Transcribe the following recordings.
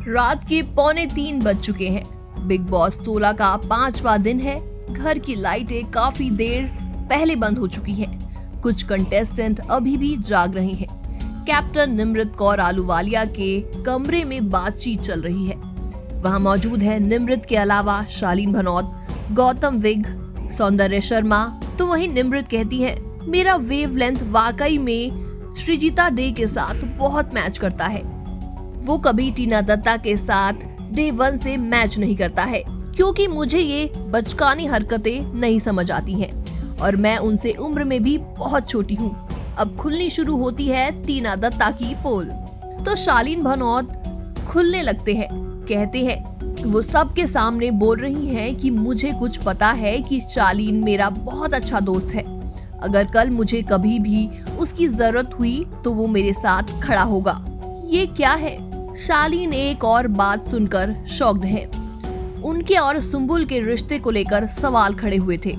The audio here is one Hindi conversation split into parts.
रात के 2:45 बज चुके हैं। बिग बॉस 16 का 5वां दिन है। घर की लाइटें काफी देर पहले बंद हो चुकी हैं। कुछ कंटेस्टेंट अभी भी जाग रहे हैं। कैप्टन निमृत कौर आलूवालिया के कमरे में बातचीत चल रही है। वहां मौजूद है निमृत के अलावा शालीन भनोत, गौतम विग, सौंदर्य शर्मा। तो वहीं निमृत कहती है, मेरा वेवलेंथ वाकई में श्रीजीता डे के साथ बहुत मैच करता है। वो कभी टीना दत्ता के साथ डे 1 से मैच नहीं करता है, क्योंकि मुझे ये बचकानी हरकतें नहीं समझ आती हैं और मैं उनसे उम्र में भी बहुत छोटी हूँ। अब खुलनी शुरू होती है टीना दत्ता की पोल, तो शालीन भनोत खुलने लगते हैं। कहते हैं वो सबके सामने बोल रही हैं कि मुझे कुछ पता है कि शालीन मेरा बहुत अच्छा दोस्त है। अगर कल मुझे कभी भी उसकी जरूरत हुई तो वो मेरे साथ खड़ा होगा। ये क्या है? शालीन एक और बात सुनकर शॉक्ड है। उनके और सुम्बुल के रिश्ते को लेकर सवाल खड़े हुए थे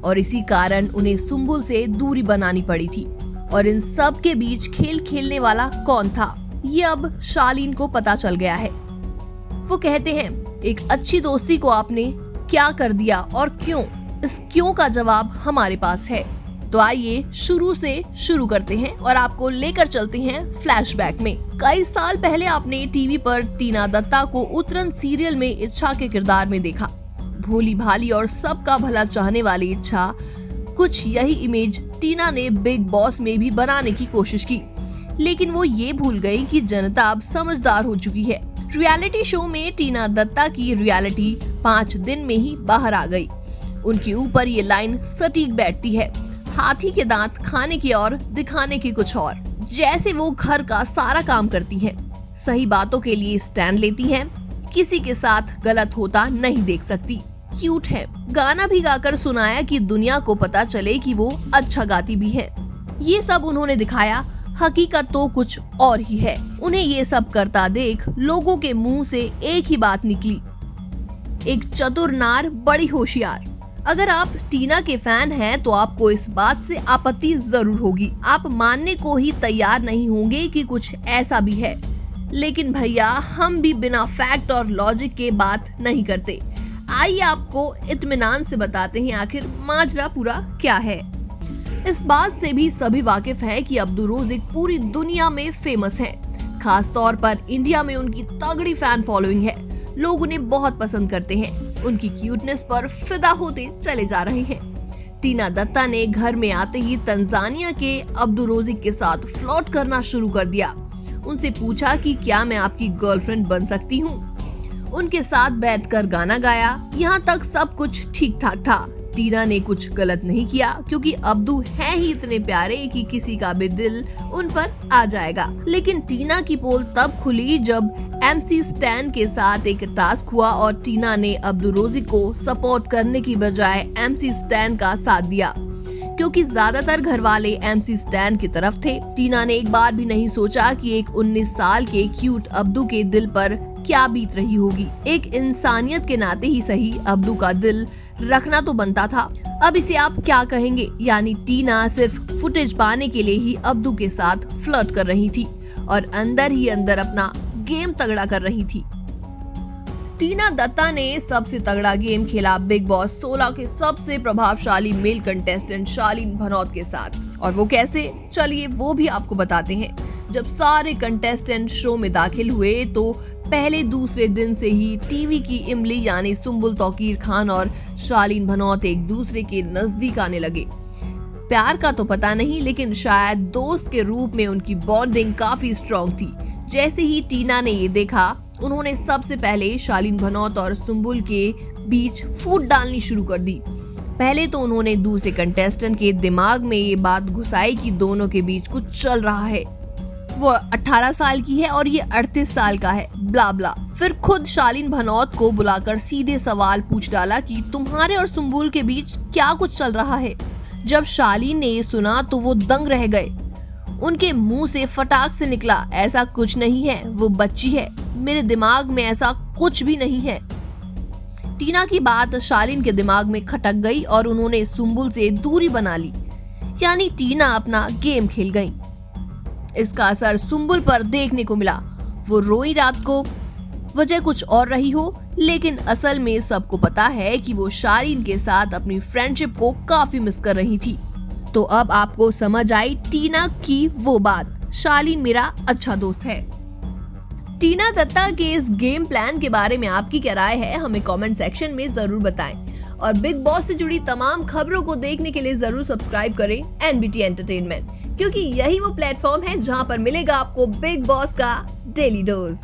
और इसी कारण उन्हें सुम्बुल से दूरी बनानी पड़ी थी। और इन सब के बीच खेल खेलने वाला कौन था, ये अब शालीन को पता चल गया है। वो कहते हैं, एक अच्छी दोस्ती को आपने क्या कर दिया और क्यों? इस क्यों का जवाब हमारे पास है। तो आइए शुरू से शुरू करते हैं और आपको लेकर चलते हैं फ्लैशबैक में। कई साल पहले आपने टीवी पर टीना दत्ता को उतरन सीरियल में इच्छा के किरदार में देखा। भोली भाली और सबका भला चाहने वाली इच्छा, कुछ यही इमेज टीना ने बिग बॉस में भी बनाने की कोशिश की, लेकिन वो ये भूल गई कि जनता अब समझदार हो चुकी है। रियलिटी शो में टीना दत्ता की रियलिटी 5 दिन में ही बाहर आ गई। उनके ऊपर ये लाइन सटीक बैठती है, हाथी के दांत खाने की और दिखाने की कुछ और। जैसे वो घर का सारा काम करती हैं, सही बातों के लिए स्टैंड लेती हैं, किसी के साथ गलत होता नहीं देख सकती। क्यूट है, गाना भी गाकर सुनाया कि दुनिया को पता चले कि वो अच्छा गाती भी है। ये सब उन्होंने दिखाया, हकीकत तो कुछ और ही है। उन्हें ये सब करता देख लोगों के मुंह से एक ही बात निकली, एक चतुर नार बड़ी होशियार। अगर आप टीना के फैन हैं तो आपको इस बात से आपत्ति जरूर होगी। आप मानने को ही तैयार नहीं होंगे कि कुछ ऐसा भी है। लेकिन भैया, हम भी बिना फैक्ट और लॉजिक के बात नहीं करते। आइए आपको इत्मीनान से बताते हैं आखिर माजरा पूरा क्या है। इस बात से भी सभी वाकिफ हैं कि अब्दुल रोज़िक पूरी दुनिया में फेमस हैं। खास तौर पर इंडिया में उनकी तगड़ी फैन फॉलोइंग है। लोग उन्हें बहुत पसंद करते हैं। उनकी क्यूटनेस पर फिदा होते चले जा रहे हैं। टीना दत्ता ने घर में आते ही तंजानिया के अब्दुल रोज़िक के साथ फ्लर्ट करना शुरू कर दिया। उनसे पूछा कि क्या मैं आपकी गर्लफ्रेंड बन सकती हूँ। उनके साथ बैठकर गाना गाया। यहाँ तक सब कुछ ठीक ठाक था। टीना ने कुछ गलत नहीं किया, क्योंकि अब्दू हैं ही इतने प्यारे कि किसी का भी दिल उन पर आ जाएगा। लेकिन टीना की पोल तब खुली जब MC स्टैन के साथ एक टास्क हुआ और टीना ने अब्दुल रोज़िक को सपोर्ट करने की बजाय MC स्टैन का साथ दिया, क्योंकि ज्यादातर घर वाले MC स्टैन की तरफ थे। टीना ने एक बार भी नहीं सोचा कि एक 19 साल के क्यूट अब्दू के दिल पर क्या बीत रही होगी। एक इंसानियत के नाते ही सही, अब्दू का दिल रखना तो बनता था। अब इसे आप क्या कहेंगे? यानी टीना सिर्फ फुटेज पाने के लिए ही अब्दू के साथ फ्लर्ट कर रही थी और अंदर ही अंदर अपना गेम तगड़ा कर रही थी। टीना दत्ता ने सबसे तगड़ा गेम खेला बिग बॉस 16 के सबसे प्रभावशाली मेल कंटेस्टेंट शालीन भनोत के साथ। और वो कैसे, चलिए वो भी आपको बताते हैं। जब सारे कंटेस्टेंट शो में दाखिल हुए तो पहले दूसरे दिन से ही टीवी की इमली यानी सुम्बुल तौकीर खान और शालीन भनोत एक दूसरे के नजदीक आने लगे। प्यार का तो पता नहीं, लेकिन शायद दोस्त के रूप में उनकी बॉन्डिंग काफी स्ट्रॉन्ग थी। जैसे ही टीना ने ये देखा, उन्होंने सबसे पहले शालीन भनोत और सुम्बुल के बीच फूट डालनी शुरू कर दी। पहले तो उन्होंने दूसरे कंटेस्टेंट के दिमाग में ये बात घुसाई कि दोनों के बीच कुछ चल रहा है। वो 18 साल की है और ये 38 साल का है, ब्ला ब्ला। फिर खुद शालीन भनोत को बुलाकर सीधे सवाल पूछ डाला कि तुम्हारे और सुम्बुल के बीच क्या कुछ चल रहा है। जब शालीन ने ये सुना तो वो दंग रह गए। उनके मुंह से फटाक से निकला, ऐसा कुछ नहीं है, वो बच्ची है, मेरे दिमाग में ऐसा कुछ भी नहीं है। टीना की बात शालीन के दिमाग में खटक गई और उन्होंने सुम्बुल से दूरी बना ली, यानी टीना अपना गेम खेल गई। इसका असर सुम्बुल पर देखने को मिला। वो रोई रात को, वजह कुछ और रही हो, लेकिन असल में सबको पता है कि वो शालीन के साथ अपनी फ्रेंडशिप को काफी मिस कर रही थी। तो अब आपको समझ आई टीना की वो बात, शालीन मेरा अच्छा दोस्त है। टीना दत्ता के इस गेम प्लान के बारे में आपकी क्या राय है, हमें कमेंट सेक्शन में जरूर बताएं। और बिग बॉस से जुड़ी तमाम खबरों को देखने के लिए जरूर सब्सक्राइब करें NBT एंटरटेनमेंट, क्योंकि यही वो प्लेटफॉर्म है जहां पर मिलेगा आपको बिग बॉस का डेली डोज।